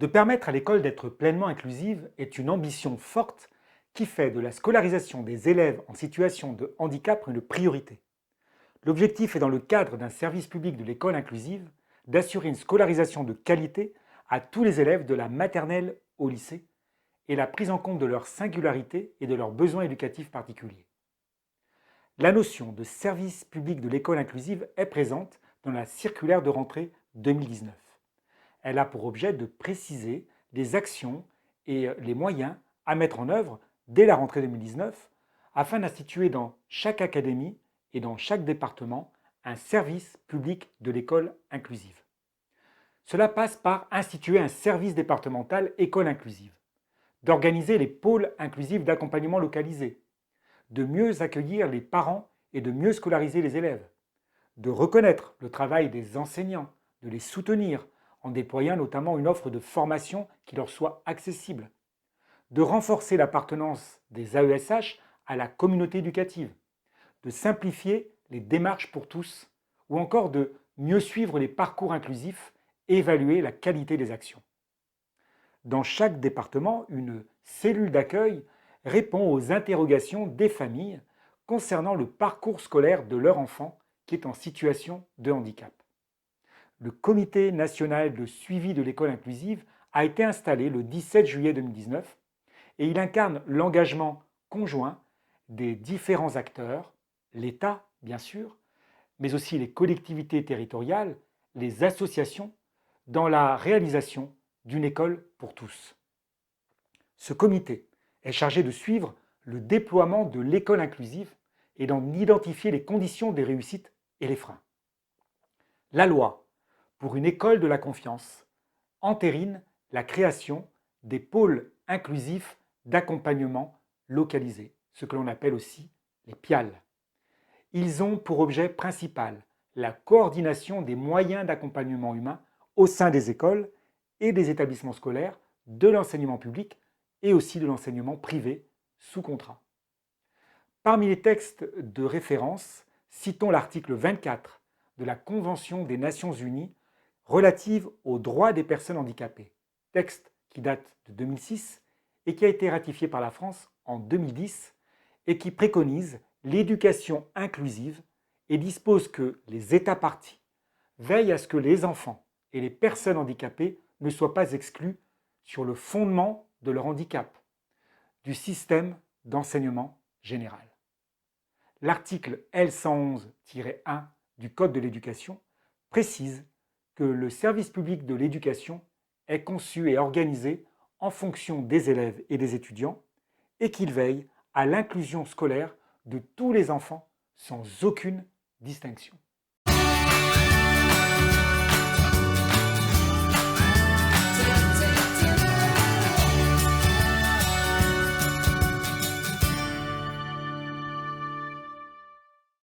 De permettre à l'école d'être pleinement inclusive est une ambition forte qui fait de la scolarisation des élèves en situation de handicap une priorité. L'objectif est, dans le cadre d'un service public de l'école inclusive, d'assurer une scolarisation de qualité à tous les élèves de la maternelle au lycée et la prise en compte de leur singularité et de leurs besoins éducatifs particuliers. La notion de service public de l'école inclusive est présente dans la circulaire de rentrée 2019. Elle a pour objet de préciser les actions et les moyens à mettre en œuvre dès la rentrée 2019 afin d'instituer dans chaque académie et dans chaque département un service public de l'école inclusive. Cela passe par instituer un service départemental école inclusive, d'organiser les pôles inclusifs d'accompagnement localisés, de mieux accueillir les parents et de mieux scolariser les élèves, de reconnaître le travail des enseignants, de les soutenir en déployant notamment une offre de formation qui leur soit accessible, de renforcer l'appartenance des AESH à la communauté éducative, de simplifier les démarches pour tous, ou encore de mieux suivre les parcours inclusifs et évaluer la qualité des actions. Dans chaque département, une cellule d'accueil répond aux interrogations des familles concernant le parcours scolaire de leur enfant qui est en situation de handicap. Le Comité national de suivi de l'école inclusive a été installé le 17 juillet 2019 et il incarne l'engagement conjoint des différents acteurs, l'État bien sûr, mais aussi les collectivités territoriales, les associations, dans la réalisation d'une école pour tous. Ce comité est chargé de suivre le déploiement de l'école inclusive et d'en identifier les conditions des réussites et les freins. La loi pour une école de la confiance entérine la création des pôles inclusifs d'accompagnement localisés, ce que l'on appelle aussi les PIAL. Ils ont pour objet principal la coordination des moyens d'accompagnement humain au sein des écoles et des établissements scolaires, de l'enseignement public et aussi de l'enseignement privé sous contrat. Parmi les textes de référence, citons l'article 24 de la Convention des Nations Unies relative aux droits des personnes handicapées, texte qui date de 2006 et qui a été ratifié par la France en 2010 et qui préconise l'éducation inclusive et dispose que les États parties veillent à ce que les enfants et les personnes handicapées ne soient pas exclus sur le fondement de leur handicap du système d'enseignement général. L'article L111-1 du Code de l'éducation précise que le service public de l'éducation est conçu et organisé en fonction des élèves et des étudiants et qu'il veille à l'inclusion scolaire de tous les enfants sans aucune distinction.